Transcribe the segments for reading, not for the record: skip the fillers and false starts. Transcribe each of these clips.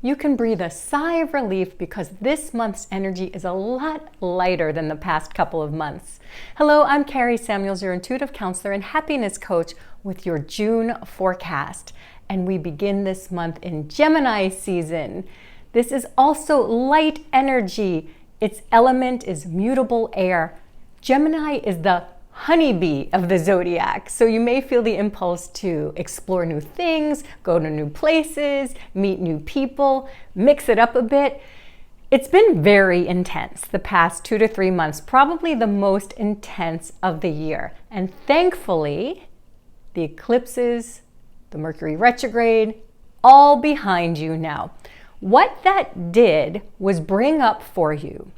you can breathe a sigh of relief because this month's energy is a lot lighter than the past couple of months. Hello, I'm Carrie Samuels, your intuitive counselor and happiness coach with your June forecast. And we begin this month in Gemini season. This is also light energy. Its element is mutable air. Gemini is the honeybee of the zodiac. So you may feel the impulse to explore new things, go to new places, meet new people, mix it up a bit. It's been very intense the past 2 to 3 months, probably the most intense of the year. And thankfully, the eclipses, the Mercury retrograde, all behind you now. What that did was bring up for you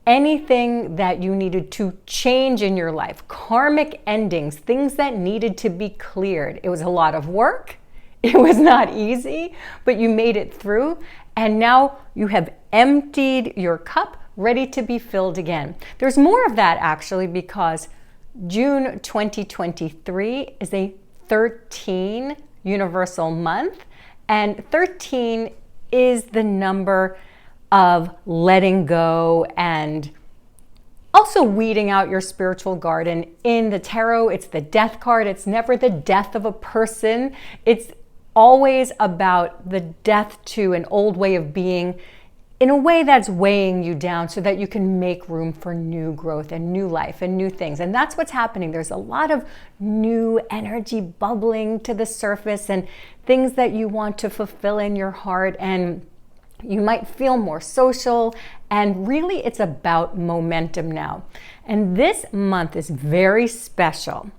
anything that you needed to change in your life, karmic endings, things that needed to be cleared. It was a lot of work. It was not easy, but you made it through. And now you have emptied your cup, ready to be filled again. There's more of that actually, because June 2023 is a 13 universal month, and 13 is the number of letting go and also weeding out your spiritual garden. In the tarot, it's the death card. It's never the death of a person. It's always about the death to an old way of being in a way that's weighing you down so that you can make room for new growth and new life and new things. And that's what's happening. There's a lot of new energy bubbling to the surface and things that you want to fulfill in your heart, and you might feel more social, and really it's about momentum now. And this month is very special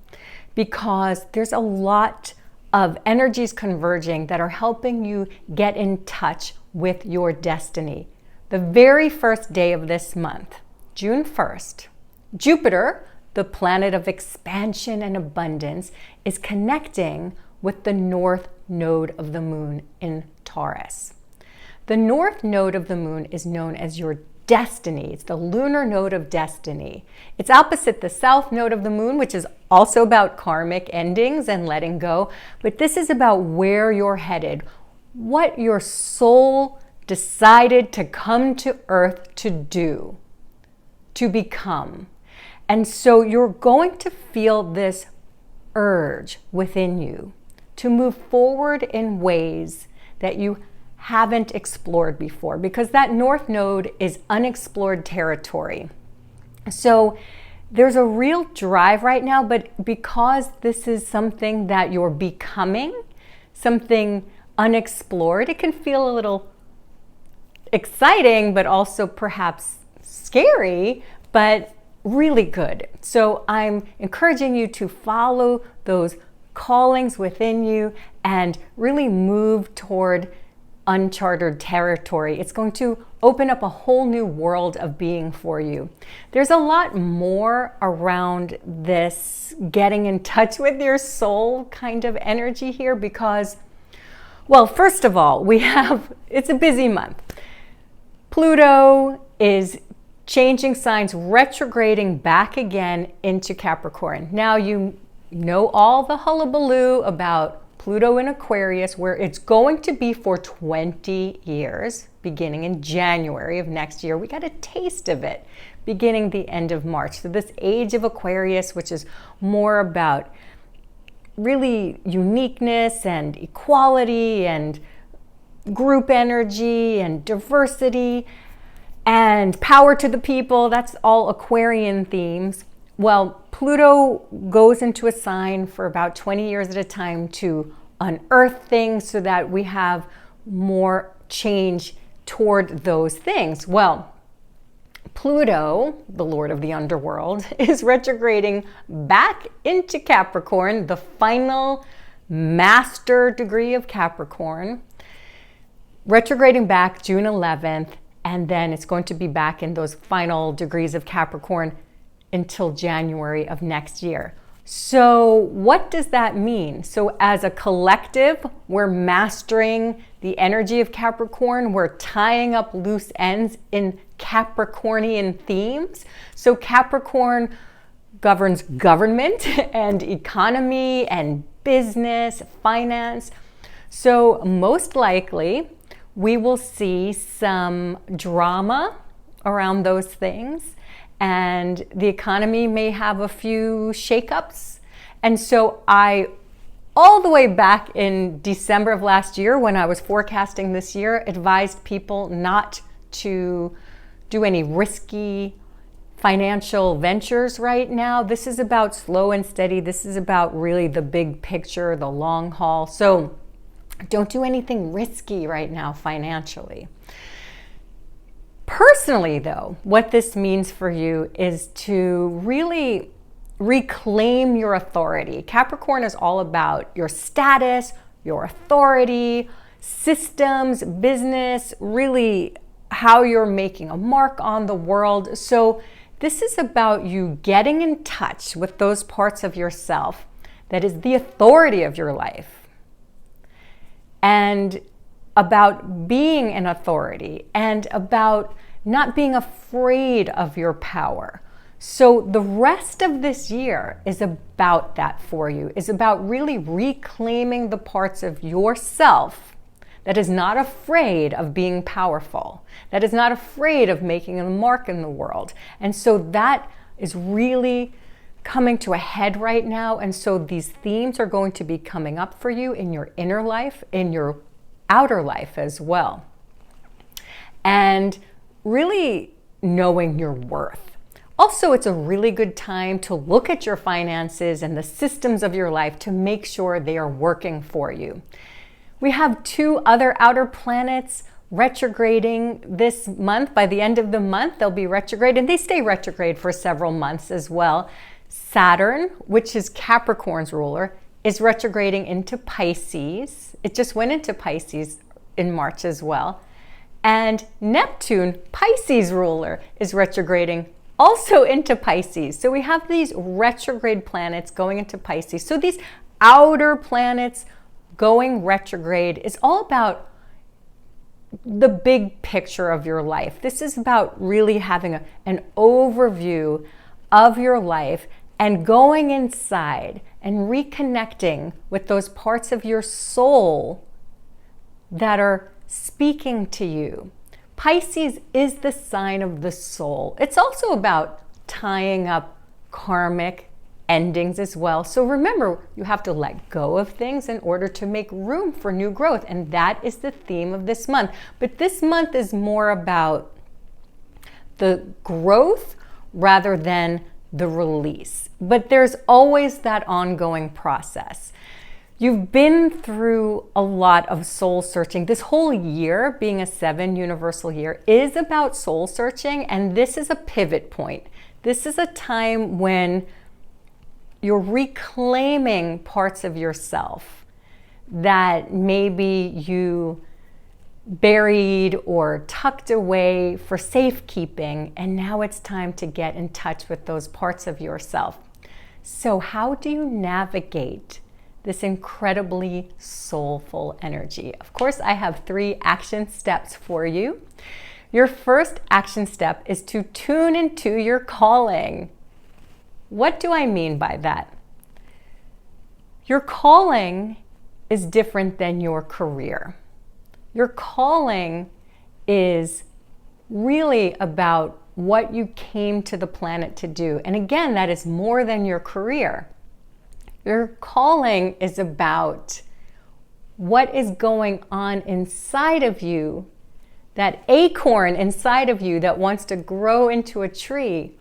because there's a lot of energies converging that are helping you get in touch with your destiny. The very first day of this month, June 1st, Jupiter, the planet of expansion and abundance, is connecting with the north node of the moon in Taurus. The north node of the moon is known as your destiny. It's the lunar node of destiny. It's opposite the south node of the moon, which is also about karmic endings and letting go. But this is about where you're headed, what your soul decided to come to earth to do, to become. And so you're going to feel this urge within you to move forward in ways that you haven't explored before, because that north node is unexplored territory. So there's a real drive right now, but because this is something that you're becoming, something unexplored, it can feel a little exciting, but also perhaps scary, but really good. So I'm encouraging you to follow those callings within you and really move toward uncharted territory. It's going to open up a whole new world of being for you. There's a lot more around this getting in touch with your soul kind of energy here because, well, first of all, it's a busy month. Pluto is changing signs, retrograding back again into Capricorn. Now you know all the hullabaloo about Pluto in Aquarius, where it's going to be for 20 years, beginning in January of next year. We got a taste of it beginning the end of March. So this age of Aquarius, which is more about really uniqueness and equality and group energy and diversity and power to the people, that's all Aquarian themes. Well, Pluto goes into a sign for about 20 years at a time to unearth things so that we have more change toward those things. Well, Pluto, the lord of the underworld, is retrograding back into Capricorn, the final master degree of Capricorn, retrograding back June 11th, and then it's going to be back in those final degrees of Capricorn until January of next year. So what does that mean? So as a collective, we're mastering the energy of Capricorn. We're tying up loose ends in Capricornian themes. So Capricorn governs government and economy and business, finance. So most likely, we will see some drama around those things, and the economy may have a few shakeups. And so all the way back in December of last year, when I was forecasting this year, advised people not to do any risky financial ventures right now. This is about slow and steady. This is about really the big picture, the long haul. So don't do anything risky right now financially. Personally, though, what this means for you is to really reclaim your authority. Capricorn is all about your status, your authority, systems, business, really how you're making a mark on the world. So this is about you getting in touch with those parts of yourself that is the authority of your life, and about being an authority, and about not being afraid of your power. So the rest of this year is about that for you, is about really reclaiming the parts of yourself that is not afraid of being powerful, that is not afraid of making a mark in the world. And so that is really coming to a head right now. And so these themes are going to be coming up for you in your inner life, in your outer life as well. And really knowing your worth. Also, it's a really good time to look at your finances and the systems of your life to make sure they are working for you. We have 2 other outer planets retrograding this month. By the end of the month, they'll be retrograde, and they stay retrograde for several months as well. Saturn, which is Capricorn's ruler, is retrograding into Pisces. It just went into Pisces in March as well. And Neptune, Pisces ruler, is retrograding also into Pisces. So we have these retrograde planets going into Pisces. So these outer planets going retrograde is all about the big picture of your life. This is about really having an overview of your life and going inside and reconnecting with those parts of your soul that are speaking to you. Pisces is the sign of the soul. It's also about tying up karmic endings as well. So remember, you have to let go of things in order to make room for new growth. And that is the theme of this month. But this month is more about the growth rather than the release. But there's always that ongoing process. You've been through a lot of soul searching. This whole year, being a 7 universal year, is about soul searching, and this is a pivot point. This is a time when you're reclaiming parts of yourself that maybe you buried or tucked away for safekeeping, and now it's time to get in touch with those parts of yourself. So how do you navigate this incredibly soulful energy? Of course, I have 3 action steps for you. Your first action step is to tune into your calling. What do I mean by that? Your calling is different than your career. Your calling is really about what you came to the planet to do. And again, that is more than your career. Your calling is about what is going on inside of you, that acorn inside of you that wants to grow into a tree.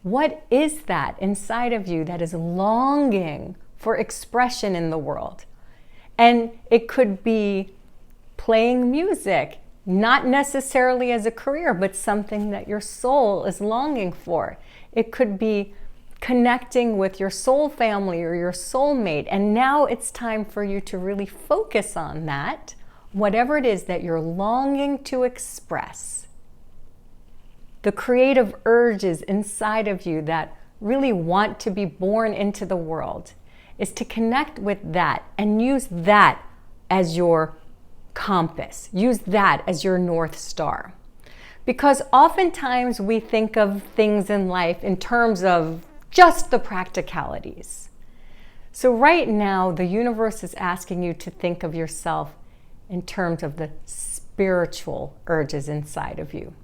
What is that inside of you that is longing for expression in the world? And it could be playing music, not necessarily as a career, but something that your soul is longing for. It could be connecting with your soul family or your soulmate. And now it's time for you to really focus on that, whatever it is that you're longing to express. The creative urges inside of you that really want to be born into the world is to connect with that and use that as your compass. Use that as your North Star. Because oftentimes we think of things in life in terms of just the practicalities. So right now, the universe is asking you to think of yourself in terms of the spiritual urges inside of you.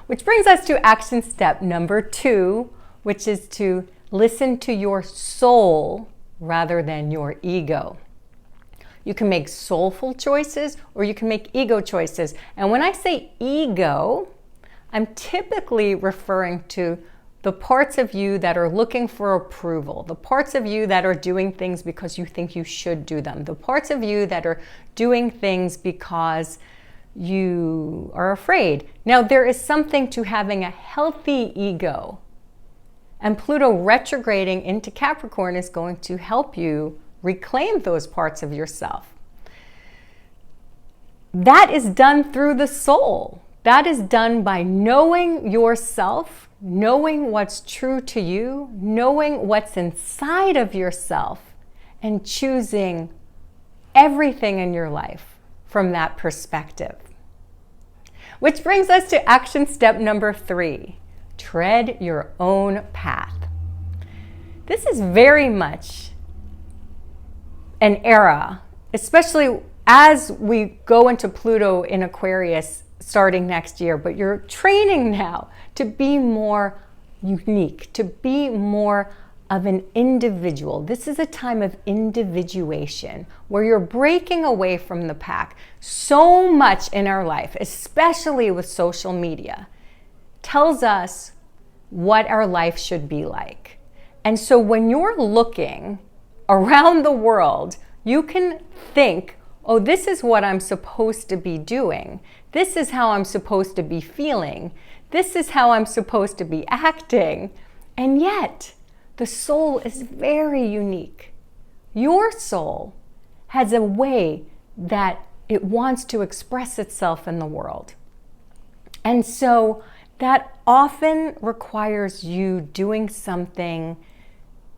Which brings us to action step number 2, which is to listen to your soul rather than your ego. You can make soulful choices or you can make ego choices. And when I say ego, I'm typically referring to the parts of you that are looking for approval, the parts of you that are doing things because you think you should do them, the parts of you that are doing things because you are afraid. Now, there is something to having a healthy ego. And Pluto retrograding into Capricorn is going to help you reclaim those parts of yourself. That is done through the soul. That is done by knowing yourself, knowing what's true to you, knowing what's inside of yourself, and choosing everything in your life from that perspective. Which brings us to action step number 3. Tread your own path. This is very much an era, especially as we go into Pluto in Aquarius starting next year, but you're training now to be more unique, to be more of an individual. This is a time of individuation where you're breaking away from the pack. So much in our life, especially with social media, tells us what our life should be like. And so when you're looking around the world, you can think, oh, this is what I'm supposed to be doing. This is how I'm supposed to be feeling. This is how I'm supposed to be acting. And yet, the soul is very unique. Your soul has a way that it wants to express itself in the world. And so that often requires you doing something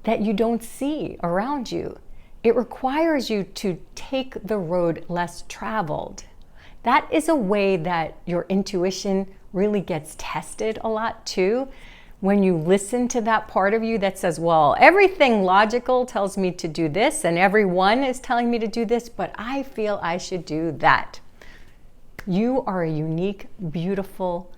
that you don't see around you. It requires you to take the road less traveled. That is a way that your intuition really gets tested a lot too. When you listen to that part of you that says, well, everything logical tells me to do this and everyone is telling me to do this, but I feel I should do that. You are a unique, beautiful,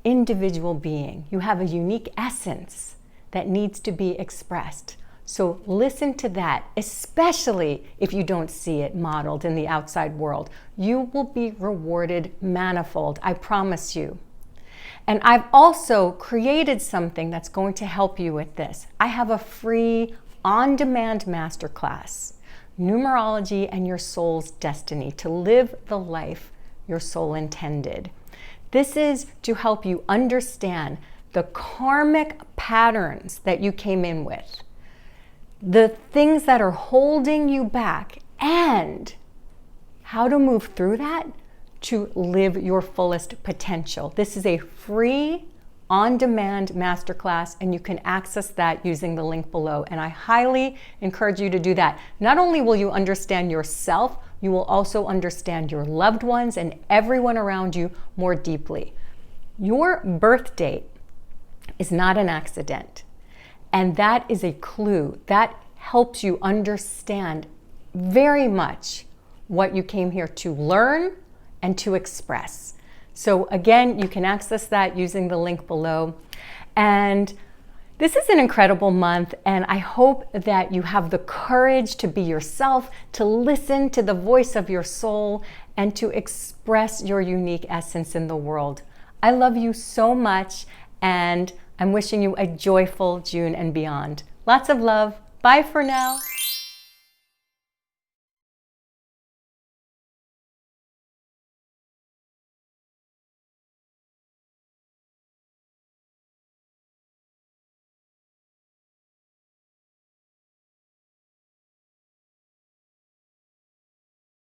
individual being. You have a unique essence that needs to be expressed. So listen to that, especially if you don't see it modeled in the outside world. You will be rewarded manifold, I promise you. And I've also created something that's going to help you with this. I have a free on-demand masterclass, Numerology and Your Soul's Destiny, to live the life your soul intended. This is to help you understand the karmic patterns that you came in with, the things that are holding you back, and how to move through that to live your fullest potential. This is a free on-demand masterclass, and you can access that using the link below. And I highly encourage you to do that. Not only will you understand yourself, you will also understand your loved ones and everyone around you more deeply. Your birth date is not an accident. And that is a clue. That helps you understand very much what you came here to learn and to express. So again, you can access that using the link below. And this is an incredible month, and I hope that you have the courage to be yourself, to listen to the voice of your soul, and to express your unique essence in the world. I love you so much, and I'm wishing you a joyful June and beyond. Lots of love. Bye for now.